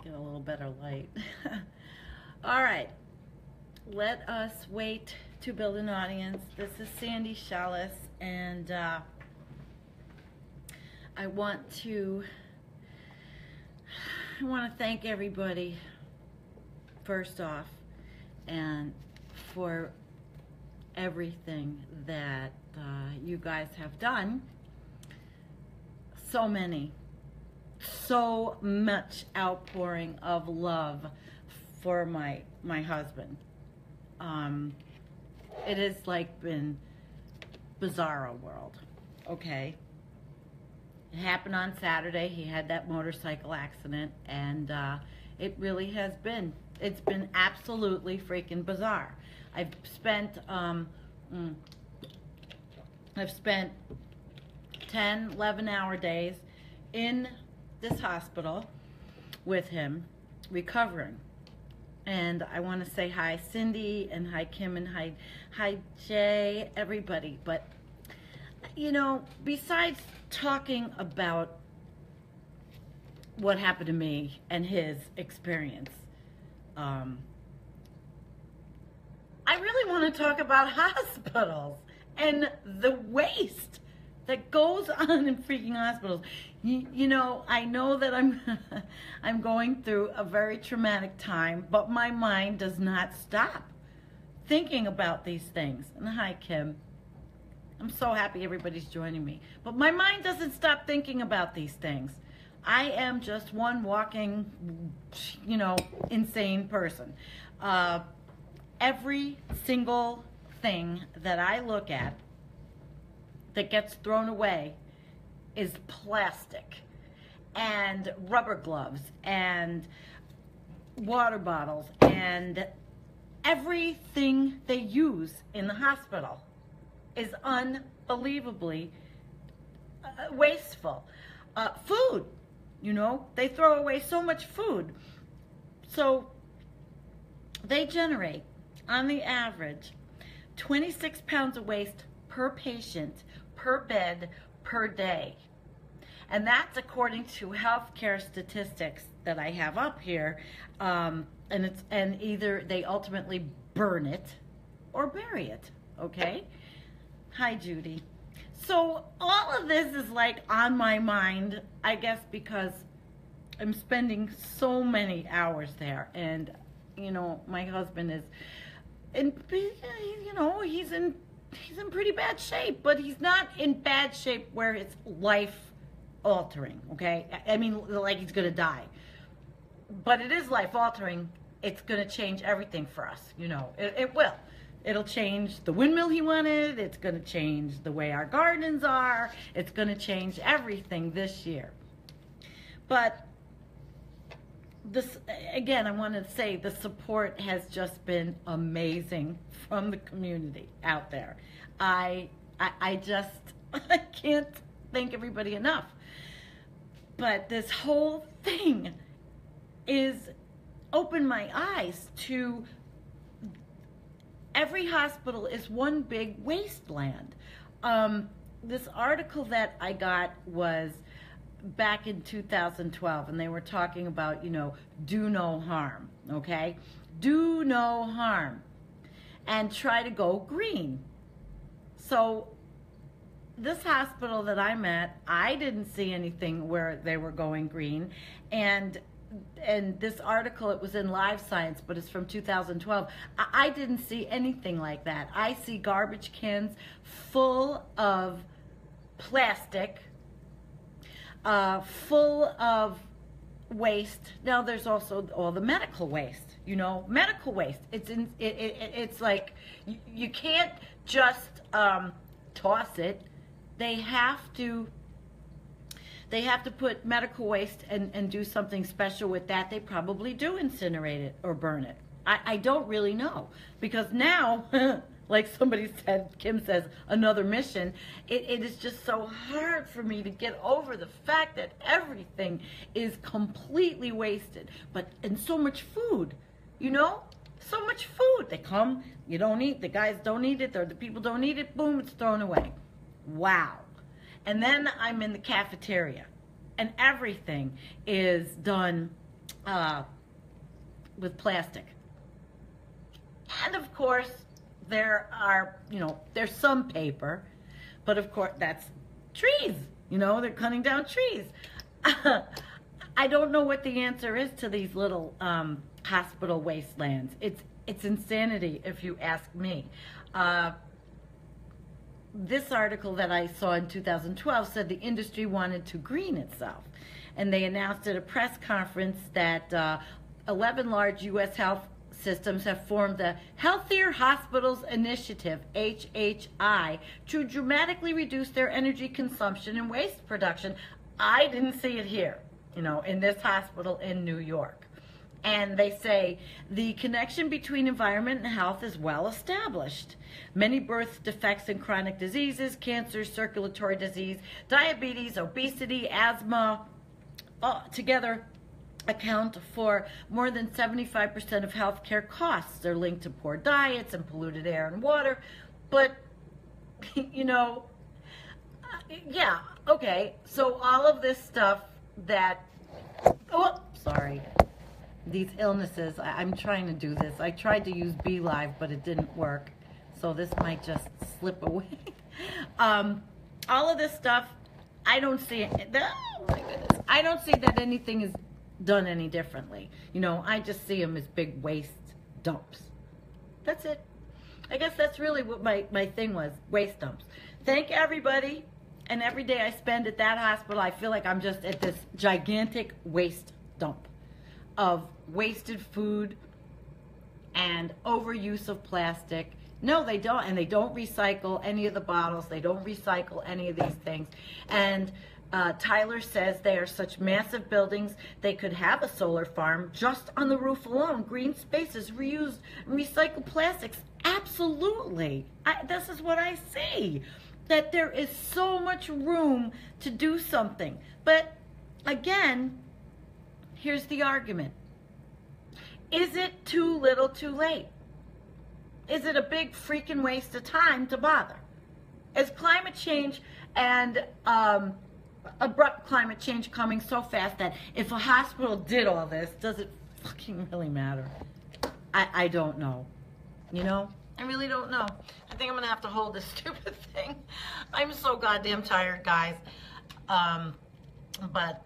get a little better light. All right, let us wait to build an audience. This is Sandy Chalice, and I want to thank everybody first off, and for everything that you guys have done. So much outpouring of love for my husband. It has like been bizarro world, okay? It happened on Saturday. He had that motorcycle accident, and it really has been. It's been absolutely freaking bizarre. I've spent 10, 11-hour days in this hospital with him, recovering. And I want to say hi Cindy, and hi Kim, and hi Jay, everybody. But you know, besides talking about what happened to me and his experience, I really want to talk about hospitals and the waste that goes on in freaking hospitals. You know, I know that I'm going through a very traumatic time, but my mind does not stop thinking about these things. And hi, Kim. I'm so happy everybody's joining me. But my mind doesn't stop thinking about these things. I am just one walking, you know, insane person. Every single thing that I look at that gets thrown away is plastic and rubber gloves and water bottles and everything they use in the hospital is unbelievably wasteful. Food, you know, they throw away so much food. So they generate, on the average, 26 pounds of waste per patient, per bed, per day. And that's according to healthcare statistics that I have up here. And either they ultimately burn it or bury it, okay? Hi, Judy. So all of this is like on my mind, I guess, because I'm spending so many hours there. And, you know, my husband is, you know, he's in pretty bad shape, but he's not in bad shape where it's life-altering, okay? I mean, like he's going to die. But it is life-altering. It's going to change everything for us, you know. It will. It'll change the windmill he wanted. It's going to change the way our gardens are. It's going to change everything this year. But this, again, I want to say the support has just been amazing from the community out there. I can't thank everybody enough. But this whole thing is opened my eyes to every hospital is one big wasteland. This article that I got was back in 2012, and they were talking about, you know, do no harm, okay? Do no harm and try to go green. So this hospital that I'm at, I didn't see anything where they were going green, and this article, it was in Live Science, but it's from 2012. I didn't see anything like that. I see garbage cans full of plastic, full of waste. Now there's also all the medical waste, you know, medical waste. It's like you can't just toss it. They have to put medical waste and do something special with that. They probably do incinerate it or burn it. I don't really know, because now, like somebody said, Kim says, another mission, it is just so hard for me to get over the fact that everything is completely wasted. And so much food, you know, so much food. They come, you don't eat, the guys don't eat it, or the people don't eat it, boom, it's thrown away. Wow. And then I'm in the cafeteria, and everything is done uh, with plastic. And of course, there are, there's some paper, but of course, that's trees. They're cutting down trees. I don't know what the answer is to these little hospital wastelands. It's insanity, if you ask me. This article that I saw in 2012 said the industry wanted to green itself. And they announced at a press conference that 11 large U.S. health systems have formed the Healthier Hospitals Initiative, HHI, to dramatically reduce their energy consumption and waste production. I didn't see it here, in this hospital in New York. And they say the connection between environment and health is well established. Many birth defects and chronic diseases, cancer, circulatory disease, diabetes, obesity, asthma, together account for more than 75% of healthcare costs. They're linked to poor diets and polluted air and water. But, yeah, okay. So all of this stuff that, these illnesses, I'm trying to do this. I tried to use Be Live, but it didn't work. So this might just slip away. All of this stuff, I don't see it. Oh my goodness. I don't see that anything is done any differently. I just see them as big waste dumps. That's it. I guess that's really what my thing was, waste dumps. Thank everybody. And every day I spend at that hospital, I feel like I'm just at this gigantic waste dump of wasted food and overuse of plastic. No, they don't. And they don't recycle any of the bottles. They don't recycle any of these things. And Tyler says they are such massive buildings, they could have a solar farm just on the roof alone. Green spaces, reuse, recycle plastics. Absolutely. This is what I see. That there is so much room to do something. But again, here's the argument. Is it too little too late? Is it a big freaking waste of time to bother? Is climate change and abrupt climate change coming so fast that if a hospital did all this, does it fucking really matter? I don't know. I really don't know. I think I'm going to have to hold this stupid thing. I'm so goddamn tired, guys. But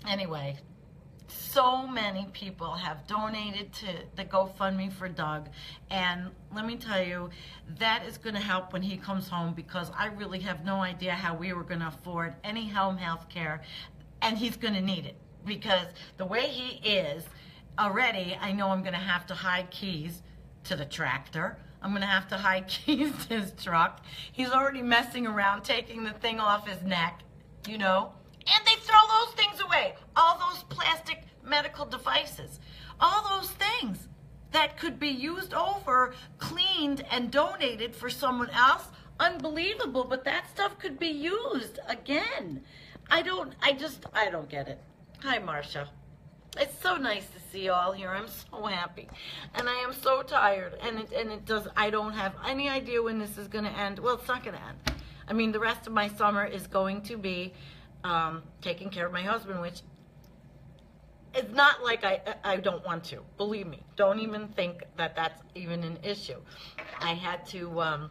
anyway, so many people have donated to the GoFundMe for Doug. And let me tell you, that is going to help when he comes home, because I really have no idea how we were going to afford any home health care. And he's going to need it, because the way he is already, I know I'm going to have to hide keys to the tractor. I'm going to have to hide keys to his truck. He's already messing around, taking the thing off his neck, And they throw those things away. All those plastic medical devices. All those things that could be used over, cleaned, and donated for someone else. Unbelievable, but that stuff could be used again. I don't get it. Hi, Marcia. It's so nice to see you all here. I'm so happy. And I am so tired. I don't have any idea when this is going to end. Well, it's not going to end. I mean, the rest of my summer is going to be taking care of my husband, which is not like I don't want to. Believe me. Don't even think that that's even an issue. I had to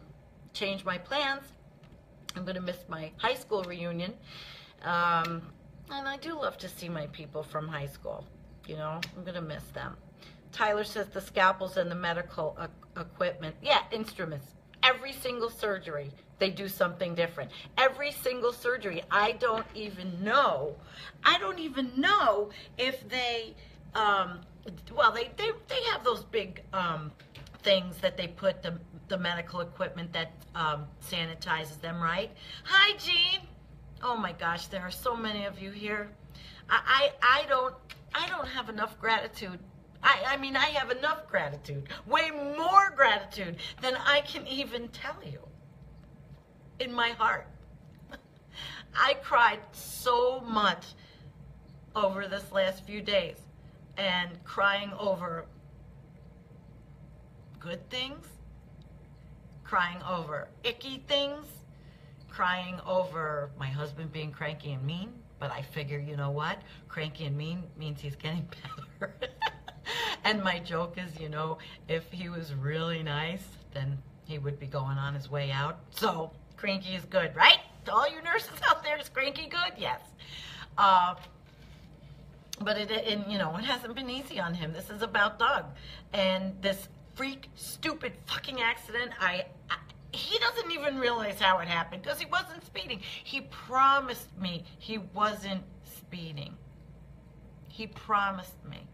change my plans. I'm going to miss my high school reunion. And I do love to see my people from high school. I'm going to miss them. Tyler says the scalpels and the medical equipment. Yeah, instruments. Every single surgery, they do something different. Every single surgery. I don't even know if they, they have those big things that they put the medical equipment that sanitizes them, right? Hi, Jean. Oh my gosh, there are so many of you here. I don't have enough gratitude. I mean, I have enough gratitude, way more gratitude than I can even tell you in my heart. I cried so much over this last few days, and crying over good things, crying over icky things, crying over my husband being cranky and mean. But I figure, you know what? Cranky and mean means he's getting better. And my joke is, you know, if he was really nice, then he would be going on his way out. So cranky is good, right? To all you nurses out there, is cranky good? Yes. But you know, it hasn't been easy on him. This is about Doug and this freak, stupid, fucking accident. He doesn't even realize how it happened because he wasn't speeding. He promised me he wasn't speeding. He promised me.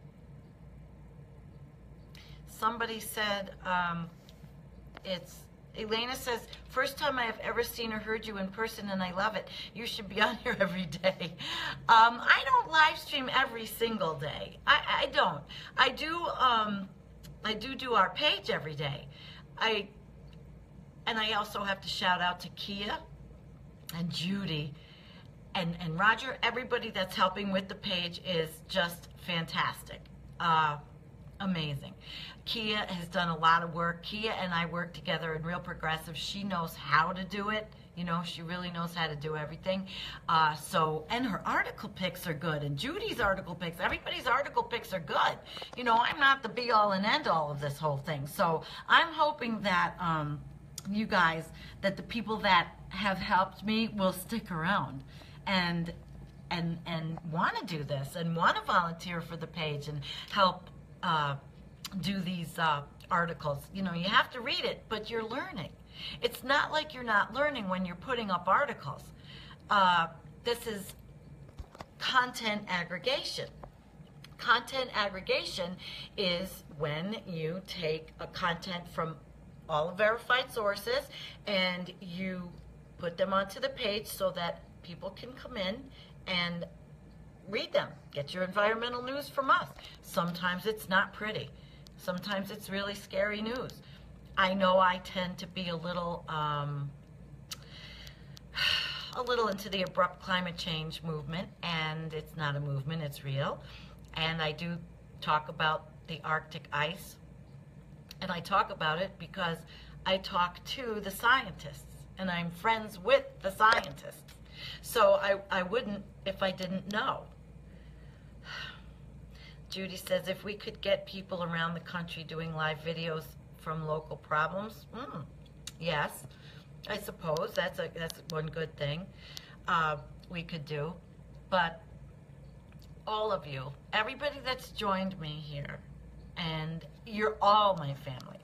Somebody said, Elena says, first time I have ever seen or heard you in person and I love it. You should be on here every day. I don't live stream every single day. I don't. I do our page every day. And I also have to shout out to Kia and Judy and Roger. Everybody that's helping with the page is just fantastic. Amazing. Kia has done a lot of work. Kia and I work together in Real Progressive. She knows how to do it. You know, she really knows how to do everything. And her article picks are good. And Judy's article picks, everybody's article picks are good. You know, I'm not the be all and end all of this whole thing. So I'm hoping that you guys, that the people that have helped me will stick around and want to do this and want to volunteer for the page and help do these articles. You know, you have to read it, but you're learning. It's not like you're not learning when you're putting up articles. This is content aggregation. Content aggregation is when you take a content from all verified sources and you put them onto the page so that people can come in and read them. Get your environmental news from us. Sometimes it's not pretty. Sometimes it's really scary news. I know I tend to be a little into the abrupt climate change movement, and it's not a movement, it's real. And I do talk about the Arctic ice, and I talk about it because I talk to the scientists, and I'm friends with the scientists. So I wouldn't if I didn't know. Judy says, if we could get people around the country doing live videos from local problems, yes, I suppose that's one good thing we could do. But all of you, everybody that's joined me here, and you're all my family.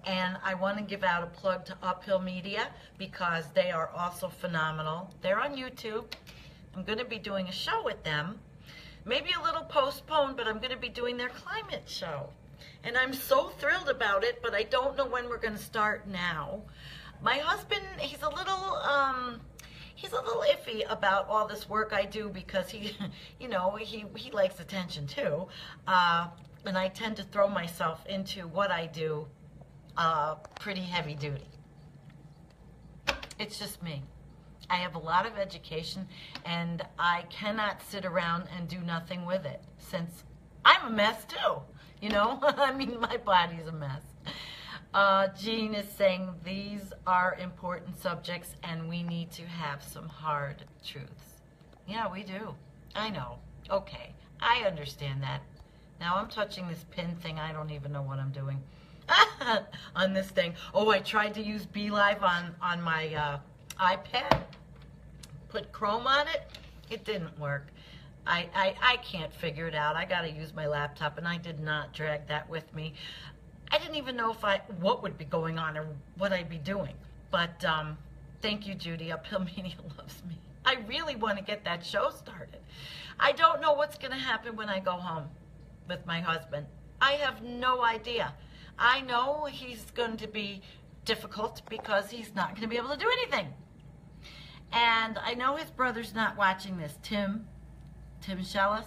And I want to give out a plug to Uphill Media because they are also phenomenal. They're on YouTube. I'm going to be doing a show with them. Maybe a little postponed, but I'm going to be doing their climate show. And I'm so thrilled about it, but I don't know when we're going to start now. My husband, he's a little iffy about all this work I do because he, you know, he likes attention too. And I tend to throw myself into what I do pretty heavy duty. It's just me. I have a lot of education, and I cannot sit around and do nothing with it, since I'm a mess too, you know? I mean, my body's a mess. Jean is saying these are important subjects, and we need to have some hard truths. Yeah, we do. I know. Okay, I understand that. Now I'm touching this pin thing. I don't even know what I'm doing on this thing. Oh, I tried to use BeLive on my iPad. Put Chrome on it. It didn't work. I can't figure it out. I got to use my laptop, and I did not drag that with me. I didn't even know what would be going on or what I'd be doing. But thank you, Judy. Uphill Media loves me. I really want to get that show started. I don't know what's going to happen when I go home with my husband. I have no idea. I know he's going to be difficult because he's not going to be able to do anything. And I know his brother's not watching this. Tim Shellis.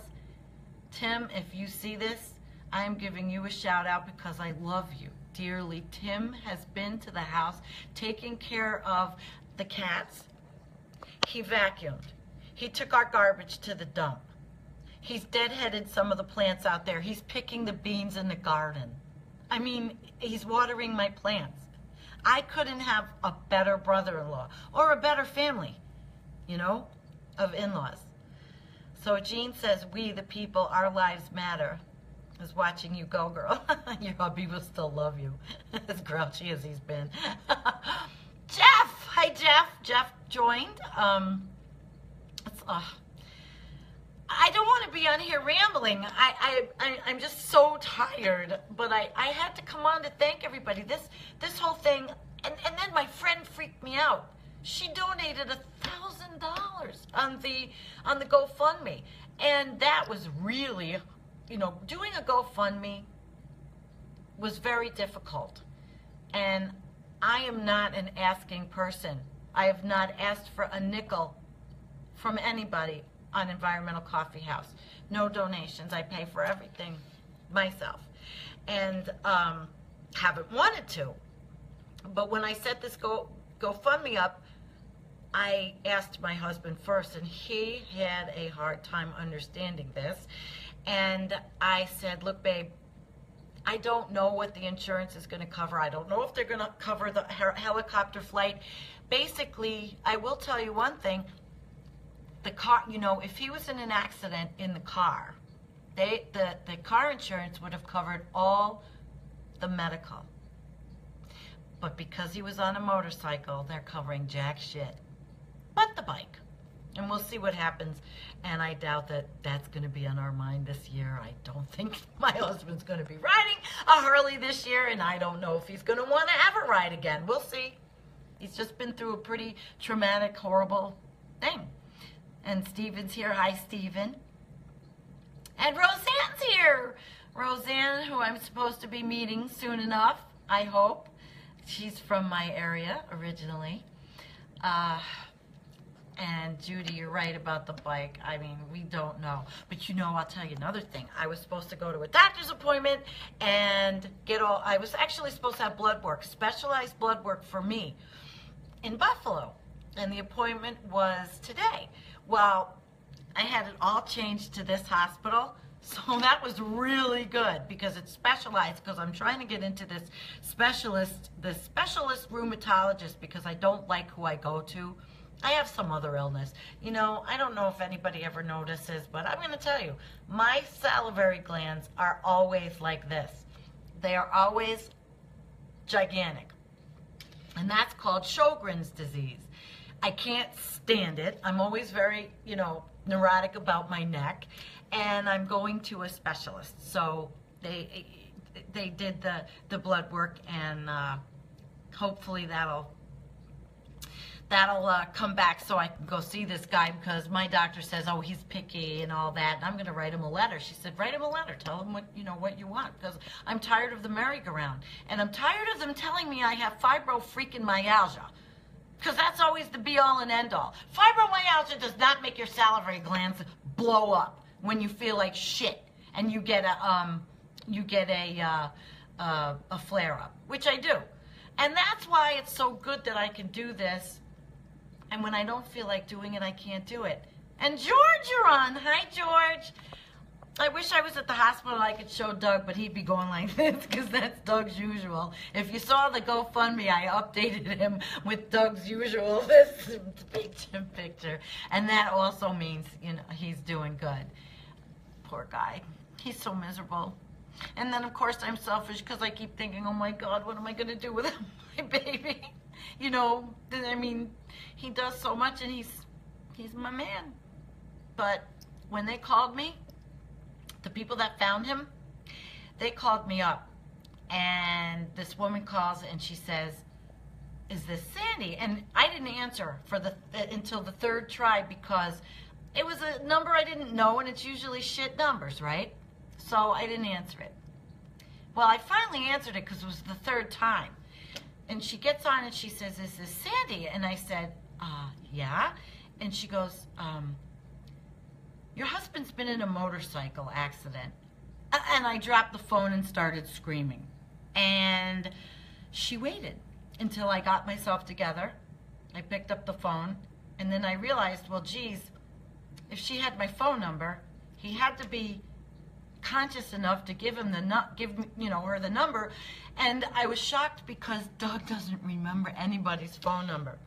Tim, if you see this, I am giving you a shout out because I love you dearly. Tim has been to the house taking care of the cats. He vacuumed. He took our garbage to the dump. He's deadheaded some of the plants out there. He's picking the beans in the garden. I mean, he's watering my plants. I couldn't have a better brother-in-law or a better family, you know, of in-laws. So Jean says, we, the people, our lives matter. was watching you go, girl. Your hubby will still love you, as grouchy as he's been. Jeff! Hi, Jeff. Jeff joined. I don't want to be on here rambling. I'm just so tired, but I had to come on to thank everybody. This whole thing, and then my friend freaked me out. She donated $1,000 on the GoFundMe, and that was really, doing a GoFundMe was very difficult. And I am not an asking person. I have not asked for a nickel from anybody on Environmental Coffee House. No donations. I pay for everything myself, and haven't wanted to. But when I set this GoFundMe up, I asked my husband first, and he had a hard time understanding this. And I said, look, babe, I don't know what the insurance is going to cover. I don't know if they're going to cover the helicopter flight. Basically, I will tell you one thing. The car, if he was in an accident in the car, the car insurance would have covered all the medical. But because he was on a motorcycle, they're covering jack shit but the bike. And we'll see what happens. And I doubt that that's going to be on our mind this year. I don't think my husband's going to be riding a Harley this year, and I don't know if he's going to want to ever ride again. We'll see. He's just been through a pretty traumatic, horrible thing. And Steven's here. Hi, Steven. And Roseanne's here. Roseanne, who I'm supposed to be meeting soon enough, I hope. She's from my area originally. And Judy, you're right about the bike. I mean, we don't know. But I'll tell you another thing. I was supposed to go to a doctor's appointment and I was actually supposed to have blood work, specialized blood work for me in Buffalo. And the appointment was today. Well, I had it all changed to this hospital. So that was really good because it's specialized, because I'm trying to get into this specialist rheumatologist, because I don't like who I go to. I have some other illness. I don't know if anybody ever notices, but I'm going to tell you, my salivary glands are always like this. They are always gigantic. And that's called Sjogren's disease. I can't stand it. I'm always very, neurotic about my neck. And I'm going to a specialist. So they did the blood work, and hopefully that'll come back so I can go see this guy, because my doctor says, oh, he's picky and all that, and I'm going to write him a letter. She said, write him a letter. Tell him what you want, because I'm tired of the merry-go-round. And I'm tired of them telling me I have fibromyalgia, because that's always the be-all and end-all. Fibromyalgia does not make your salivary glands blow up when you feel like shit and you get a flare-up, which I do. And that's why it's so good that I can do this. And when I don't feel like doing it, I can't do it. And George, you're on. Hi, George. I wish I was at the hospital and I could show Doug, but he'd be going like this, because that's Doug's usual. If you saw the GoFundMe, I updated him with Doug's usual this picture. And that also means, he's doing good. Poor guy. He's so miserable. And then, of course, I'm selfish because I keep thinking, oh, my God, what am I going to do with my baby? I mean, he does so much, and he's my man. But when they called me, the people that found him, they called me up. And this woman calls, and she says, is this Sandy? And I didn't answer until the third try, because it was a number I didn't know, and it's usually shit numbers, right? So I didn't answer it. Well, I finally answered it because it was the third time. And she gets on and she says, is this Sandy? And I said, yeah. And she goes, your husband's been in a motorcycle accident. And I dropped the phone and started screaming. And she waited until I got myself together. I picked up the phone, and then I realized, well, geez, if she had my phone number, he had to be conscious enough to give him her the number. And I was shocked because Doug doesn't remember anybody's phone number.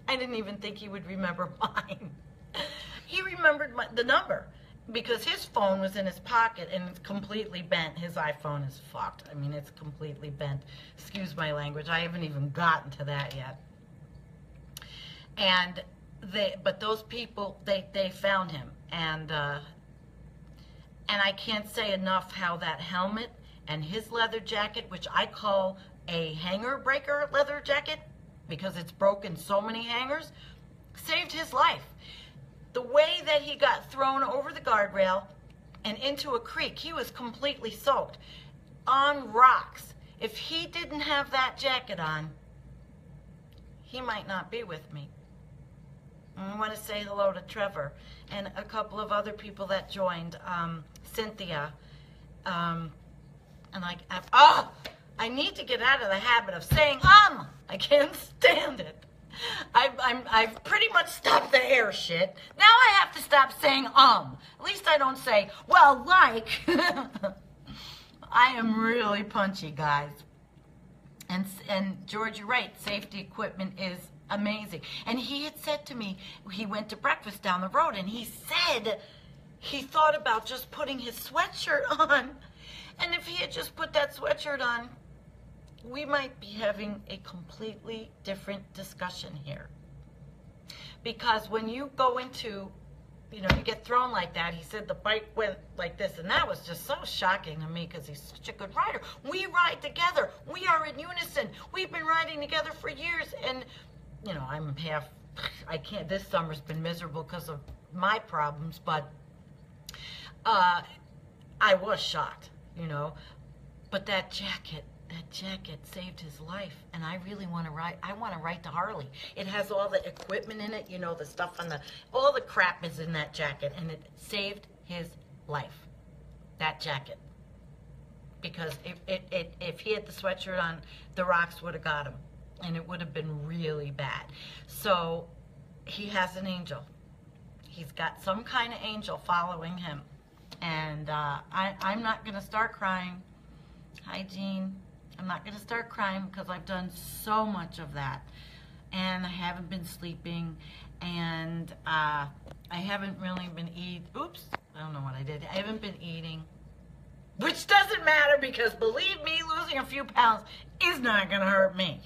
I didn't even think he would remember mine. He remembered the number. because his phone was in his pocket and it's completely bent. His iPhone is fucked. I mean, it's completely bent. Excuse my language. I haven't even gotten to that yet. And but those people, they found him, and I can't say enough how that helmet and his leather jacket, which I call a hanger breaker leather jacket because it's broken so many hangers, saved his life. The way that he got thrown over the guardrail and into a creek, he was completely soaked on rocks. If he didn't have that jacket on, he might not be with me. I want to say hello to Trevor and a couple of other people that joined, Cynthia. And I need to get out of the habit of saying I can't stand it. I've pretty much stopped the hair shit. Now I have to stop saying At least I don't say, well, like. I am really punchy, guys. And George, you're right. Safety equipment is amazing. And he had said to me, he went to breakfast down the road, and he said he thought about just putting his sweatshirt on. And if he had just put that sweatshirt on, we might be having a completely different discussion here. Because when you go into, you get thrown like that, he said the bike went like this, and that was just so shocking to me because he's such a good rider. We ride together. We are in unison. We've been riding together for years, and, this summer's been miserable because of my problems, but I was shocked, But that jacket saved his life, and I really want to ride. I want to ride the Harley. It has all the equipment in it, the stuff all the crap is in that jacket, and it saved his life. That jacket, because if he had the sweatshirt on, the rocks would have got him, and it would have been really bad. So he has an angel. He's got some kind of angel following him, and I'm not gonna start crying. Hi, Jean. I'm not going to start crying because I've done so much of that. And I haven't been sleeping. And I haven't really been eating. Oops. I don't know what I did. I haven't been eating. Which doesn't matter because, believe me, losing a few pounds is not going to hurt me.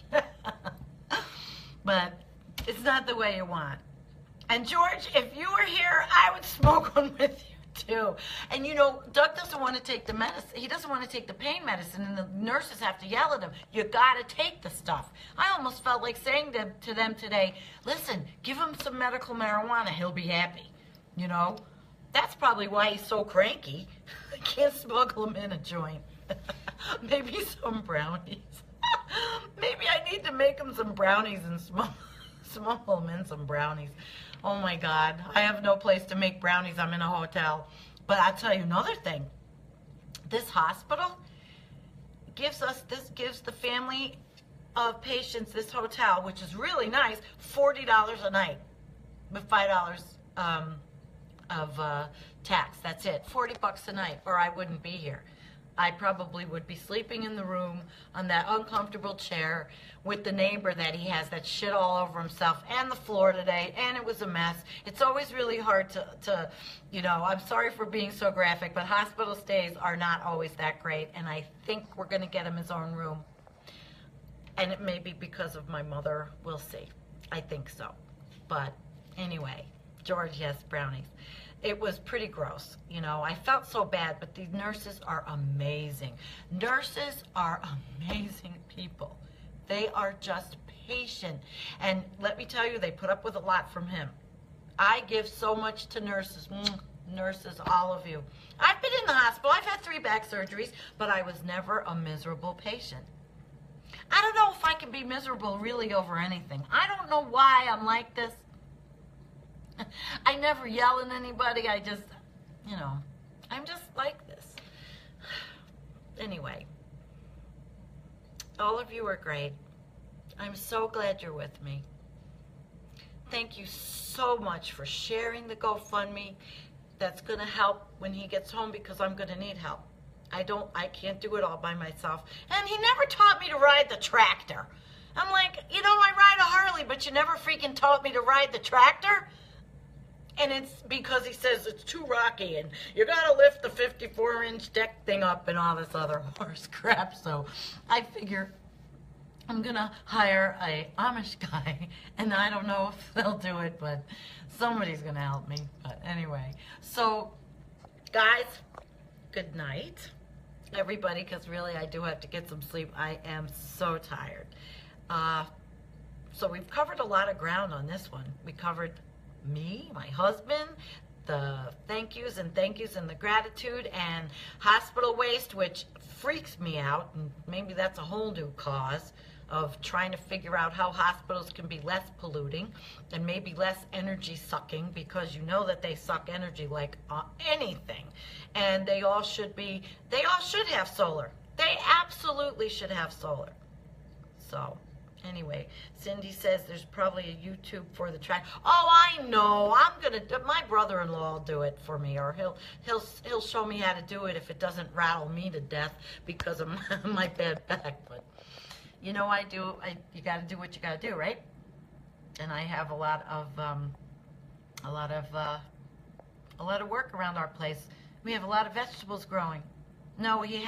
But it's not the way you want. And George, if you were here, I would smoke one with you too. And Doug doesn't want to take the medicine. He doesn't want to take the pain medicine, and the nurses have to yell at him, you got to take the stuff. I almost felt like saying to them today, listen, give him some medical marijuana, he'll be happy. That's probably why he's so cranky. I can't smuggle him in a joint. Maybe some brownies. Maybe I need to make him some brownies and smuggle him in some brownies. Oh my God, I have no place to make brownies. I'm in a hotel. But I'll tell you another thing. This hospital gives the family of patients, this hotel, which is really nice, $40 a night with $5 of tax. That's it, $40 a night, or I wouldn't be here. I probably would be sleeping in the room on that uncomfortable chair with the neighbor that he has that shit all over himself and the floor today, and it was a mess. It's always really hard to I'm sorry for being so graphic, but hospital stays are not always that great, and I think we're going to get him his own room. And it may be because of my mother. We'll see. I think so. But anyway, George, yes, brownies. It was pretty gross, I felt so bad, but these nurses are amazing. Nurses are amazing people. They are just patient. And let me tell you, they put up with a lot from him. I give so much to nurses. Nurses, all of you. I've been in the hospital. I've had 3 back surgeries, but I was never a miserable patient. I don't know if I can be miserable really over anything. I don't know why I'm like this. I never yell at anybody. I just, I'm just like this. Anyway, all of you are great. I'm so glad you're with me. Thank you so much for sharing the GoFundMe. That's going to help when he gets home because I'm going to need help. I can't do it all by myself. And he never taught me to ride the tractor. I'm like, I ride a Harley, but you never freaking taught me to ride the tractor? And it's because he says it's too rocky and you gotta lift the 54-inch deck thing up and all this other horse crap. So I figure I'm gonna hire a Amish guy, and I don't know if they'll do it, but somebody's gonna help me. But anyway, so guys, good night, everybody, because really I do have to get some sleep. I am so tired. So we've covered a lot of ground on this one. We covered me, my husband, the thank yous and the gratitude, and hospital waste, which freaks me out, and maybe that's a whole new cause of trying to figure out how hospitals can be less polluting and maybe less energy sucking, because you know that they suck energy like anything, and they all should have solar. They absolutely should have solar. So anyway, Cindy says there's probably a YouTube for the track. Oh, I know. My brother-in-law will do it for me, or he'll show me how to do it if it doesn't rattle me to death because of my bad back. But you know, you got to do what you got to do, right? And I have a lot of work around our place. We have a lot of vegetables growing. No, his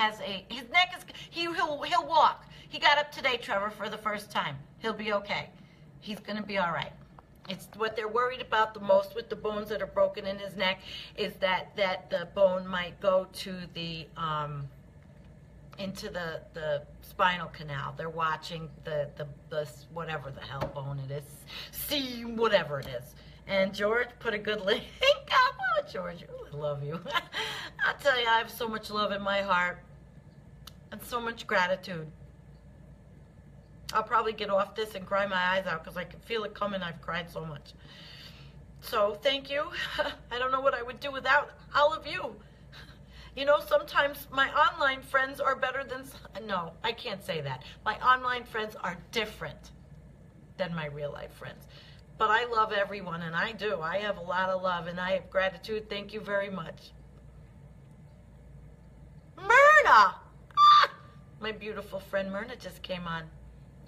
neck is, he'll walk. He got up today, Trevor, for the first time. He'll be okay. He's going to be all right. It's what they're worried about the most with the bones that are broken in his neck is that the bone might go to the, into the spinal canal. They're watching the whatever the hell bone it is. Whatever it is. And George put a good link up. Oh, George, I love you. I'll tell you, I have so much love in my heart and so much gratitude. I'll probably get off this and cry my eyes out because I can feel it coming. I've cried so much. So thank you. I don't know what I would do without all of you. You know, sometimes my online friends are better than... No, I can't say that. My online friends are different than my real life friends. But I love everyone, and I do. I have a lot of love, and I have gratitude. Thank you very much. Myrna! Ah! My beautiful friend Myrna just came on.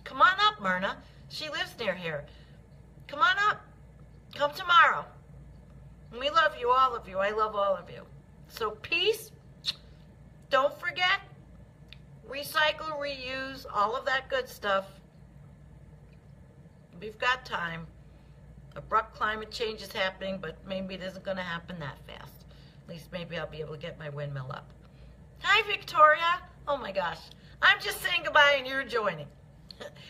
Come on up, Myrna. She lives near here. Come on up. Come tomorrow. We love you, all of you. I love all of you. So peace. Don't forget. Recycle, reuse, all of that good stuff. We've got time. Abrupt climate change is happening, but maybe it isn't going to happen that fast. At least maybe I'll be able to get my windmill up. Hi, Victoria. Oh, my gosh. I'm just saying goodbye, and you're joining.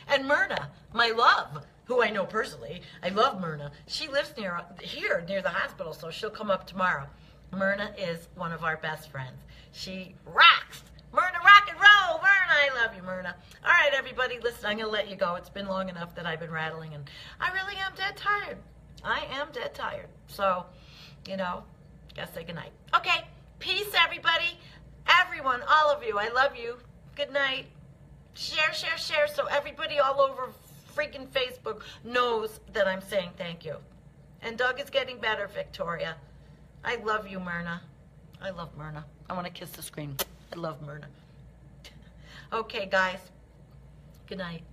And Myrna, my love, who I know personally, I love Myrna. She lives near the hospital, so she'll come up tomorrow. Myrna is one of our best friends. She rocks. Myrna, rock and roll. Myrna, I love you, Myrna. All right, everybody, listen, I'm going to let you go. It's been long enough that I've been rattling, and I really am dead tired. I am dead tired. So, you know, gotta say goodnight. Okay, peace, everybody. Everyone, all of you, I love you. Good night. Share, share, share, so everybody all over freaking Facebook knows that I'm saying thank you. And Doug is getting better, Victoria. I love you, Myrna. I love Myrna. I want to kiss the screen. I love Myrna. Okay, guys. Good night.